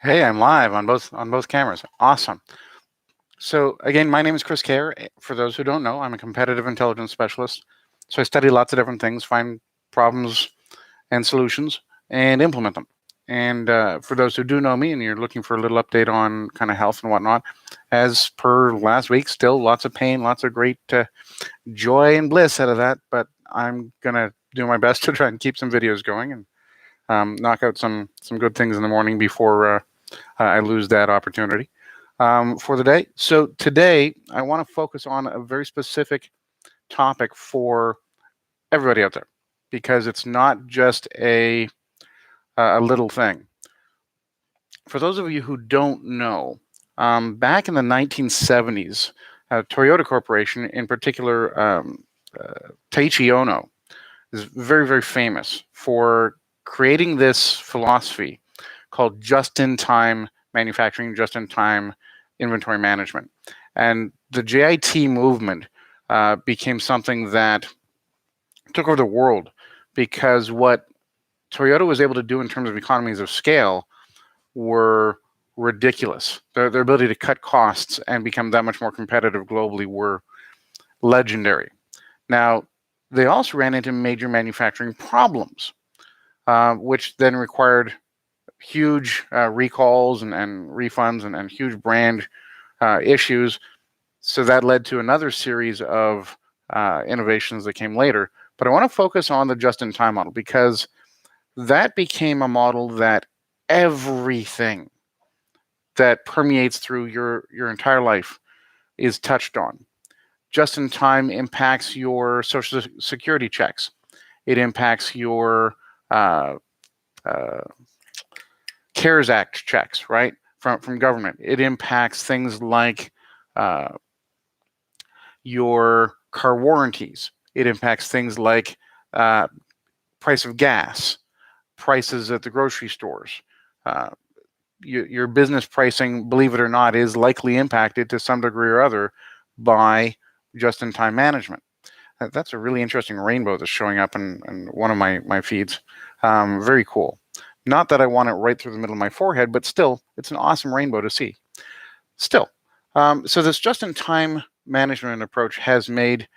Hey, I'm live on both cameras. Awesome. So again, my name is Chris Kerr. For those who don't know, I'm a competitive intelligence specialist. So I study lots of different things, find problems and solutions, and implement them. And for those who do know me, and you're looking for a little update on kind of health and whatnot, as per last week, still lots of pain, lots of great joy and bliss out of that. But I'm gonna do my best to try and keep some videos going and knock out some good things in the morning before I lose that opportunity for the day. So today I want to focus on a very specific topic for everybody out there because it's not just a little thing. For those of you who don't know, back in the 1970s, Toyota Corporation, in particular Taiichi Ohno, is very, very famous for creating this philosophy called just-in-time manufacturing, just-in-time inventory management. And the JIT movement became something that took over the world because what Toyota was able to do in terms of economies of scale were ridiculous. Their ability to cut costs and become that much more competitive globally were legendary. Now, they also ran into major manufacturing problems, which then required huge recalls and refunds and huge brand issues. So that led to another series of innovations that came later. But I want to focus on the just-in-time model because that became a model that everything that permeates through your entire life is touched on. Just-in-time impacts your Social Security checks. It impacts your CARES Act checks, right, from government. It impacts things like your car warranties. It impacts things like price of gas, prices at the grocery stores. Your business pricing, believe it or not, is likely impacted to some degree or other by just-in-time management. That's a really interesting rainbow that's showing up in one of my feeds. Very cool. Not that I want it right through the middle of my forehead, but still, it's an awesome rainbow to see. Still, so this just-in-time management approach has made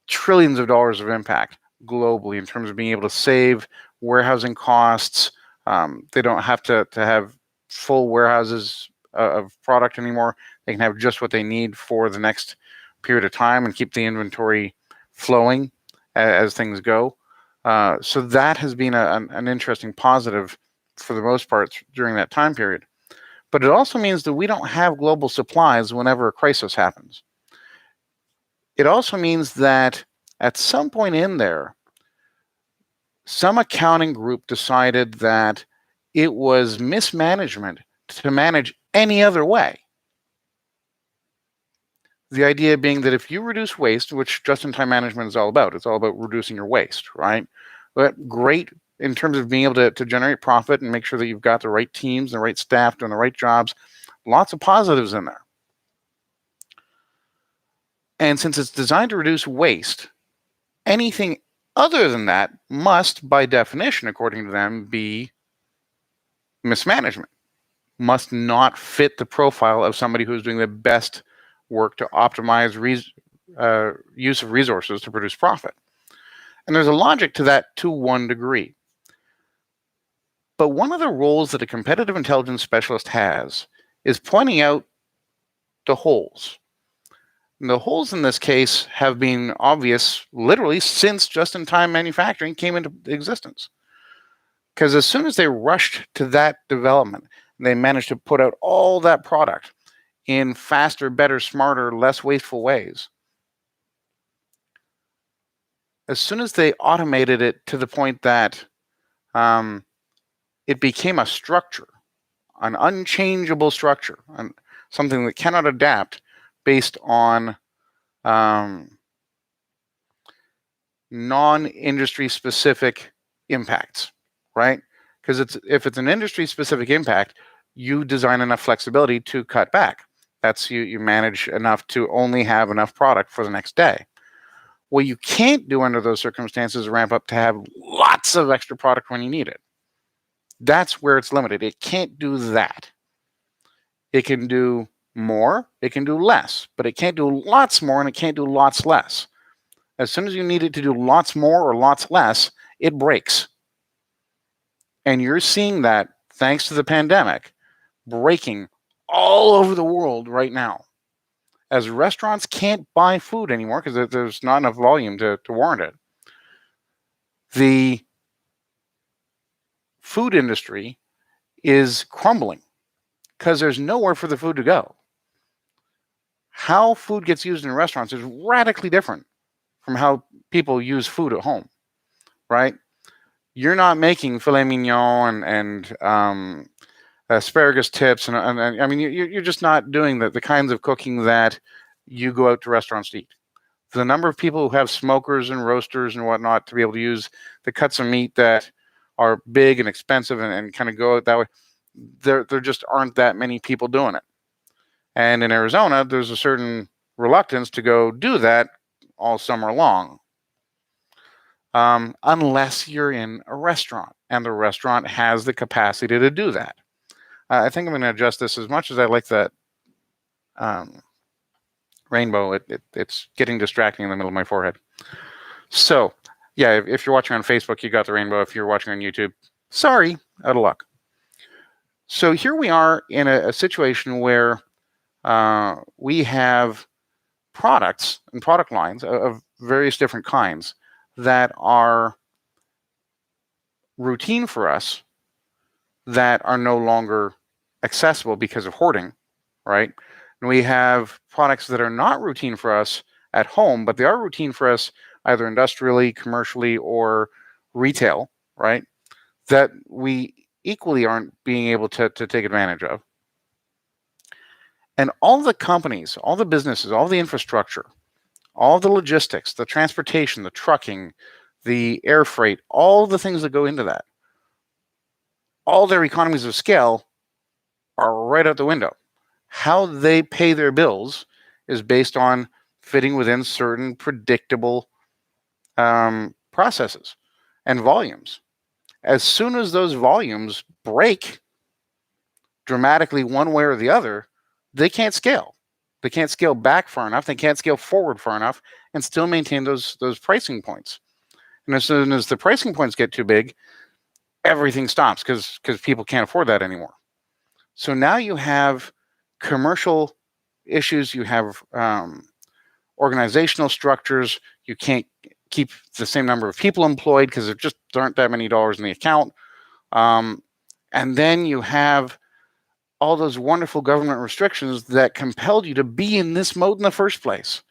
trillions of dollars of impact globally in terms of being able to save warehousing costs. They don't have to have full warehouses of product anymore. They can have just what they need for the next period of time and keep the inventory flowing as things go. So that has been an interesting positive for the most part during that time period. But it also means that we don't have global supplies whenever a crisis happens. It also means that at some point in there, some accounting group decided that it was mismanagement to manage any other way. The idea being that if you reduce waste, which just-in-time management is all about, it's all about reducing your waste, right? But great in terms of being able to generate profit and make sure that you've got the right teams, the right staff doing the right jobs, lots of positives in there. And since it's designed to reduce waste, anything other than that must, by definition, according to them, be mismanagement, must not fit the profile of somebody who's doing the best work to optimize use of resources to produce profit. And there's a logic to that to one degree. But one of the roles that a competitive intelligence specialist has is pointing out the holes. And the holes in this case have been obvious literally since just-in-time manufacturing came into existence. Because as soon as they rushed to that development, they managed to put out all that product in faster, better, smarter, less wasteful ways. As soon as they automated it to the point that it became a structure, an unchangeable structure, something that cannot adapt based on non-industry specific impacts, right? Because if it's an industry specific impact, you design enough flexibility to cut back. That's you manage enough to only have enough product for the next day. What you can't do under those circumstances is ramp up to have lots of extra product when you need it. That's where it's limited. It can't do that. It can do more, it can do less, but it can't do lots more and it can't do lots less. As soon as you need it to do lots more or lots less, it breaks. And you're seeing that, thanks to the pandemic, breaking all over the world right now. As restaurants can't buy food anymore because there's not enough volume to warrant it, the food industry is crumbling because there's nowhere for the food to go. How food gets used in restaurants is radically different from how people use food at home, right? You're not making filet mignon and asparagus tips, and I mean, you're just not doing the kinds of cooking that you go out to restaurants to eat. The number of people who have smokers and roasters and whatnot to be able to use the cuts of meat that are big and expensive and kind of go out that way, there just aren't that many people doing it. And in Arizona, there's a certain reluctance to go do that all summer long, unless you're in a restaurant and the restaurant has the capacity to do that. I think I'm going to adjust this. As much as I like that rainbow, it's getting distracting in the middle of my forehead. So, yeah, if you're watching on Facebook, you got the rainbow. If you're watching on YouTube, sorry, out of luck. So here we are in a situation where we have products and product lines of various different kinds that are routine for us that are no longer accessible because of hoarding, right? And we have products that are not routine for us at home, but they are routine for us either industrially, commercially, or retail, right? That we equally aren't being able to take advantage of. And all the companies, all the businesses, all the infrastructure, all the logistics, the transportation, the trucking, the air freight, all the things that go into that, all their economies of scale are right out the window. How they pay their bills is based on fitting within certain predictable processes and volumes. As soon as those volumes break dramatically one way or the other, they can't scale. They can't scale back far enough. They can't scale forward far enough and still maintain those pricing points. And as soon as the pricing points get too big, everything stops because people can't afford that anymore. So now you have commercial issues. You have organizational structures. You can't keep the same number of people employed because there just aren't that many dollars in the account. And then you have all those wonderful government restrictions that compelled you to be in this mode in the first place.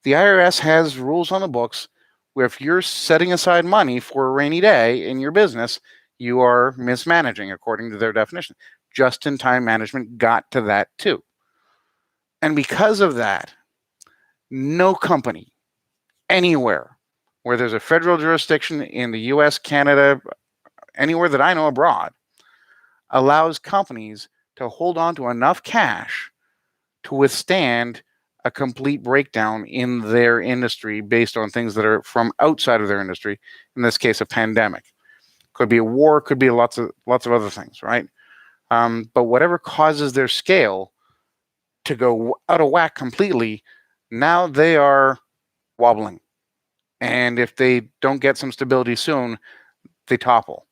The IRS has rules on the books where if you're setting aside money for a rainy day in your business, you are mismanaging according to their definition. Just-in-time management got to that too. And because of that, no company anywhere where there's a federal jurisdiction in the US, Canada, anywhere that I know abroad, allows companies to hold on to enough cash to withstand a complete breakdown in their industry based on things that are from outside of their industry, in this case, a pandemic. Could be a war, could be lots of other things, right? But whatever causes their scale to go out of whack completely, now they are wobbling. And if they don't get some stability soon, they topple.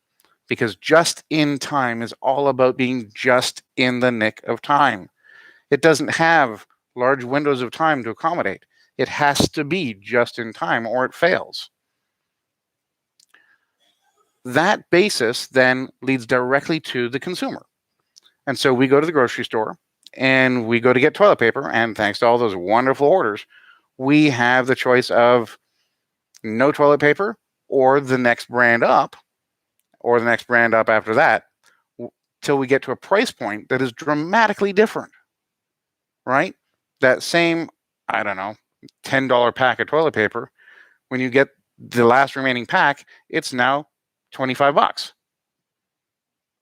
Because just in time is all about being just in the nick of time. It doesn't have large windows of time to accommodate. It has to be just in time or it fails. That basis then leads directly to the consumer. And so we go to the grocery store and we go to get toilet paper, and thanks to all those wonderful orders, we have the choice of no toilet paper or the next brand up or the next brand up after that, till we get to a price point that is dramatically different, right? That same, I don't know, $10 pack of toilet paper, when you get the last remaining pack, it's now $25.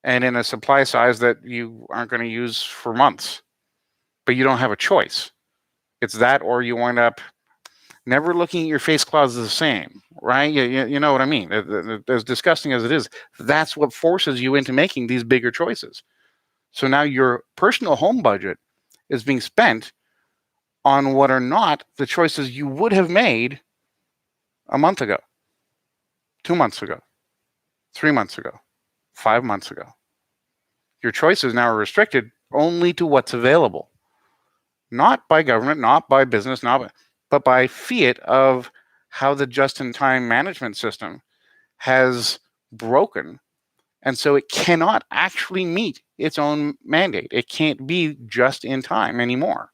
And in a supply size that you aren't going to use for months, but you don't have a choice. It's that, or you wind up never looking at your face clouds the same, right? You know what I mean? As disgusting as it is, that's what forces you into making these bigger choices. So now your personal home budget is being spent on what are not the choices you would have made a month ago, 2 months ago, 3 months ago, 5 months ago. Your choices now are restricted only to what's available, not by government, not by business, but by fiat of how the just-in-time management system has broken. And so it cannot actually meet its own mandate. It can't be just in time anymore.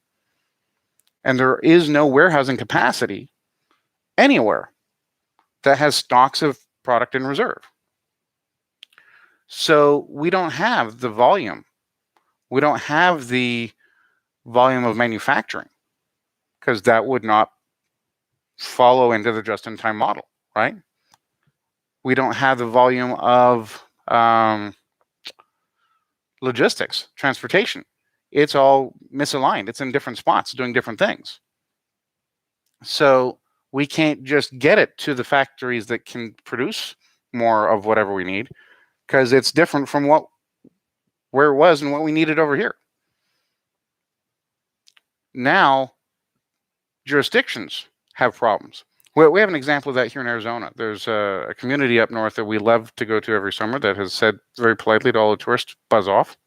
And there is no warehousing capacity anywhere that has stocks of product in reserve. So we don't have the volume. We don't have the volume of manufacturing, because that would not follow into the just-in-time model, right? We don't have the volume of logistics, transportation. It's all misaligned. It's in different spots doing different things. So we can't just get it to the factories that can produce more of whatever we need, because it's different from where it was and what we needed over here. Now, jurisdictions have problems. We have an example of that here in Arizona. There's a community up north that we love to go to every summer that has said very politely to all the tourists, buzz off.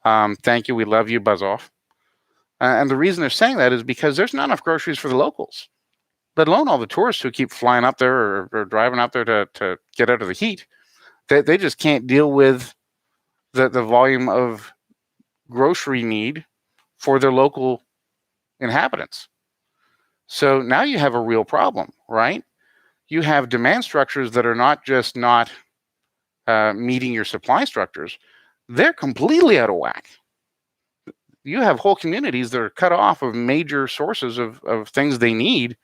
Thank you, we love you, buzz off. And the reason they're saying that is because there's not enough groceries for the locals, let alone all the tourists who keep flying up there or driving out there to get out of the heat. They just can't deal with the volume of grocery need for their local inhabitants. So now you have a real problem, right? You have demand structures that are not just not meeting your supply structures, they're completely out of whack. You have whole communities that are cut off of major sources of things they need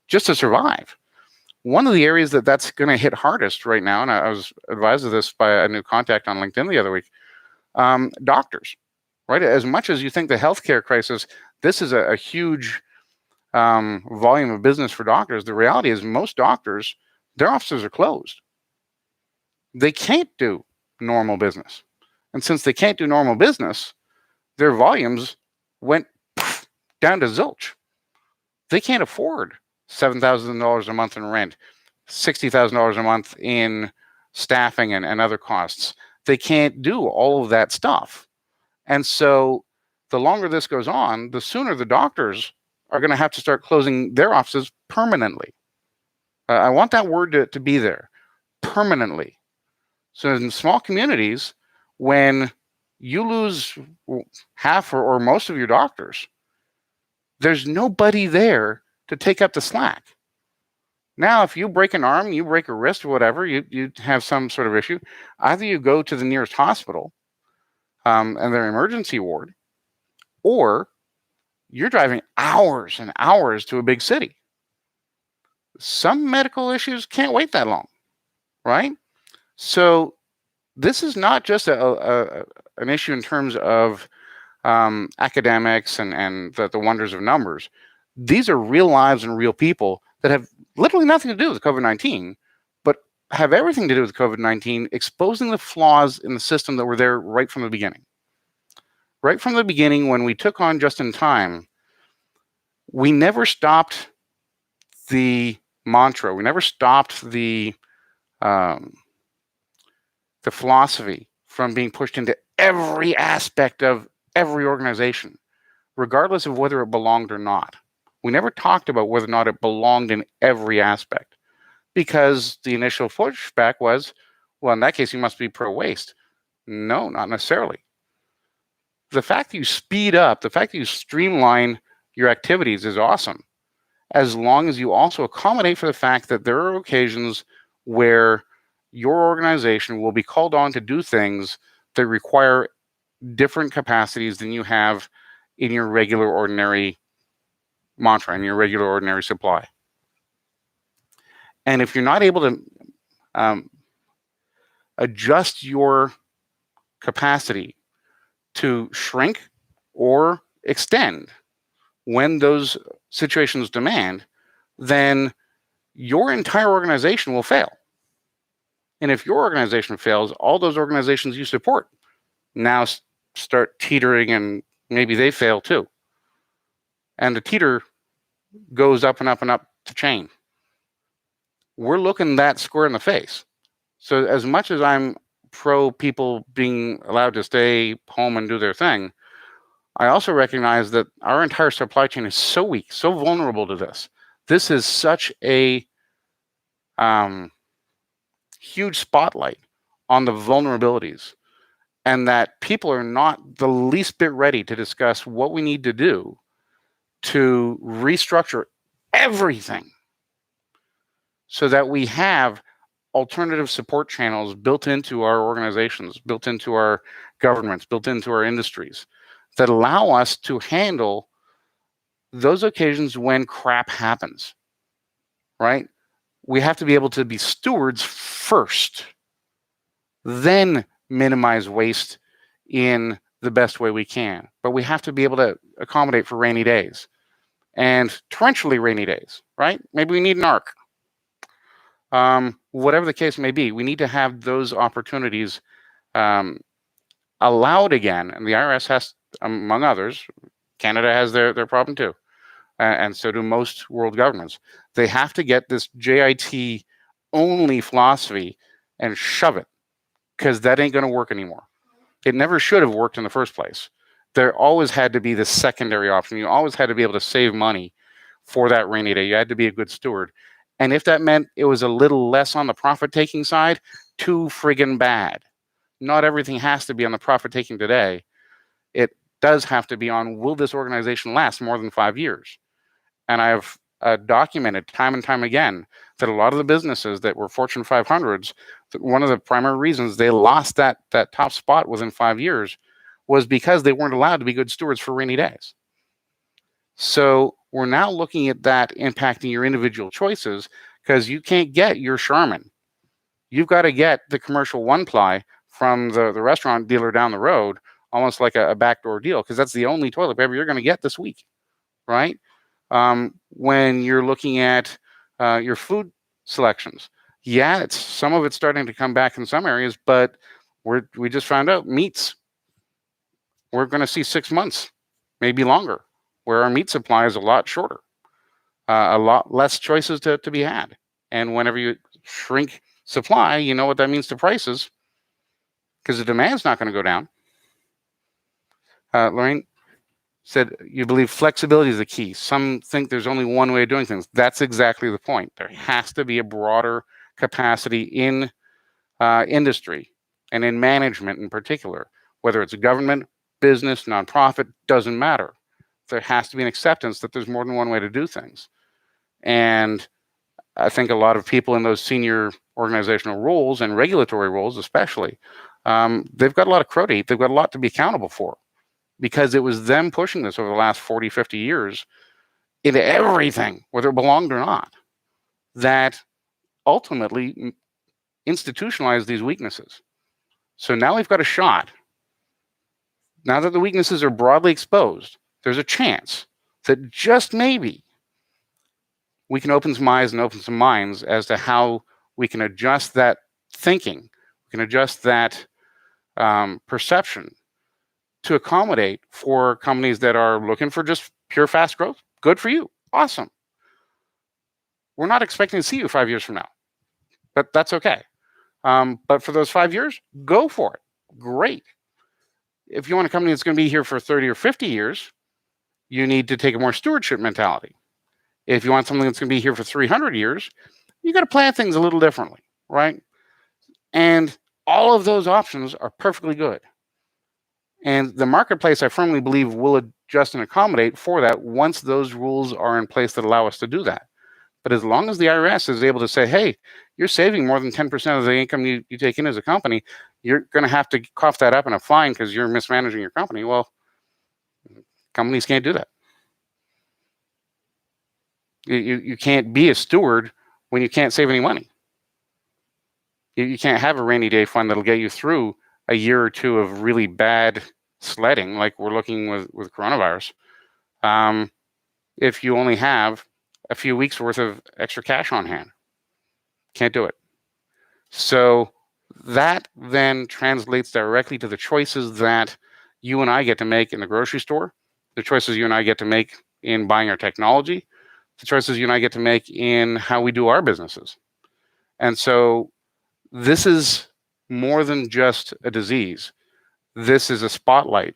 just to survive. One of the areas that's going to hit hardest right now, and I was advised of this by a new contact on LinkedIn the other week, doctors, right? As much as you think the healthcare crisis, this is a huge volume of business for doctors. The reality is most doctors, their offices are closed. They can't do normal business. And since they can't do normal business, their volumes went down to zilch. They can't afford $7,000 a month in rent, $60,000 a month in staffing and other costs. They can't do all of that stuff. And so the longer this goes on, the sooner the doctors are going to have to start closing their offices permanently. I want that word to be there, permanently. So in small communities, when you lose half or most of your doctors, there's nobody there to take up the slack. Now, if you break an arm, you break a wrist or whatever, you have some sort of issue, either you go to the nearest hospital and their emergency ward, or you're driving hours and hours to a big city. Some medical issues can't wait that long, right? So this is not just an issue in terms of academics and the wonders of numbers. These are real lives and real people that have literally nothing to do with COVID-19, but have everything to do with COVID-19, exposing the flaws in the system that were there right from the beginning. Right from the beginning, when we took on just in time, we never stopped the mantra. We never stopped the philosophy from being pushed into every aspect of every organization, regardless of whether it belonged or not. We never talked about whether or not it belonged in every aspect, because the initial pushback was, well, in that case, you must be pro-waste. No, not necessarily. The fact that you speed up, the fact that you streamline your activities is awesome, as long as you also accommodate for the fact that there are occasions where your organization will be called on to do things that require different capacities than you have in your regular ordinary mantra, in your regular ordinary supply. And if you're not able to adjust your capacity to shrink or extend when those situations demand, then your entire organization will fail. And if your organization fails, all those organizations you support now start teetering, and maybe they fail too. And the teeter goes up and up and up the chain. We're looking that square in the face. So as much as I'm pro people being allowed to stay home and do their thing, I also recognize that our entire supply chain is so weak, so vulnerable to this. This is such a huge spotlight on the vulnerabilities, and that people are not the least bit ready to discuss what we need to do to restructure everything so that we have alternative support channels built into our organizations, built into our governments, built into our industries that allow us to handle those occasions when crap happens, right? We have to be able to be stewards first, then minimize waste in the best way we can. But we have to be able to accommodate for rainy days and torrentially rainy days, right? Maybe we need an arc. Whatever the case may be, we need to have those opportunities allowed again. And the IRS has, among others, Canada has their problem too. And so do most world governments. They have to get this JIT only philosophy and shove it, because that ain't going to work anymore. It never should have worked in the first place. There always had to be the secondary option. You always had to be able to save money for that rainy day. You had to be a good steward. And if that meant it was a little less on the profit-taking side, too friggin' bad. Not everything has to be on the profit-taking today. It does have to be on, will this organization last more than 5 years? And I've documented time and time again that a lot of the businesses that were Fortune 500s, one of the primary reasons they lost that top spot within 5 years was because they weren't allowed to be good stewards for rainy days. So we're now looking at that impacting your individual choices, because you can't get your Charmin. You've got to get the commercial one ply from the restaurant dealer down the road, almost like a backdoor deal, because that's the only toilet paper you're going to get this week, right? When you're looking at your food selections, yeah, some of it's starting to come back in some areas, but we just found out meats, we're going to see 6 months, maybe longer, where our meat supply is a lot shorter, a lot less choices to be had. And whenever you shrink supply, you know what that means to prices, because the demand's not going to go down. Lorraine said, you believe flexibility is the key. Some think there's only one way of doing things. That's exactly the point. There has to be a broader capacity in industry and in management in particular, whether it's a government, business, nonprofit, doesn't matter. There has to be an acceptance that there's more than one way to do things. And I think a lot of people in those senior organizational roles and regulatory roles especially, they've got a lot of crow to eat. They've got a lot to be accountable for, because it was them pushing this over the last 40, 50 years into everything, whether it belonged or not, that ultimately institutionalized these weaknesses. So now we've got a shot. Now that the weaknesses are broadly exposed, there's a chance that just maybe we can open some eyes and open some minds as to how we can adjust that thinking, we can adjust that perception to accommodate for companies that are looking for just pure fast growth. Good for you. Awesome. We're not expecting to see you 5 years from now, but that's okay. But for those 5 years, go for it. Great. If you want a company that's going to be here for 30 or 50 years, you need to take a more stewardship mentality. If you want something that's going to be here for 300 years, you got to plan things a little differently, right? And all of those options are perfectly good. And the marketplace, I firmly believe, will adjust and accommodate for that once those rules are in place that allow us to do that. But as long as the IRS is able to say, hey, you're saving more than 10% of the income you take in as a company, you're going to have to cough that up in a fine because you're mismanaging your company. Well, companies can't do that. You can't be a steward when you can't save any money. You can't have a rainy day fund that'll get you through a year or two of really bad sledding, like we're looking with coronavirus. If you only have a few weeks worth of extra cash on hand. Can't do it. So that then translates directly to the choices that you and I get to make in the grocery store, the choices you and I get to make in buying our technology, the choices you and I get to make in how we do our businesses. And so this is more than just a disease. This is a spotlight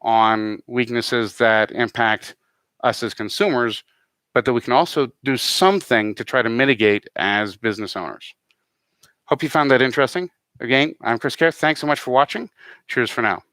on weaknesses that impact us as consumers, but that we can also do something to try to mitigate as business owners. Hope you found that interesting. Again, I'm Chris Kerr. Thanks so much for watching. Cheers for now.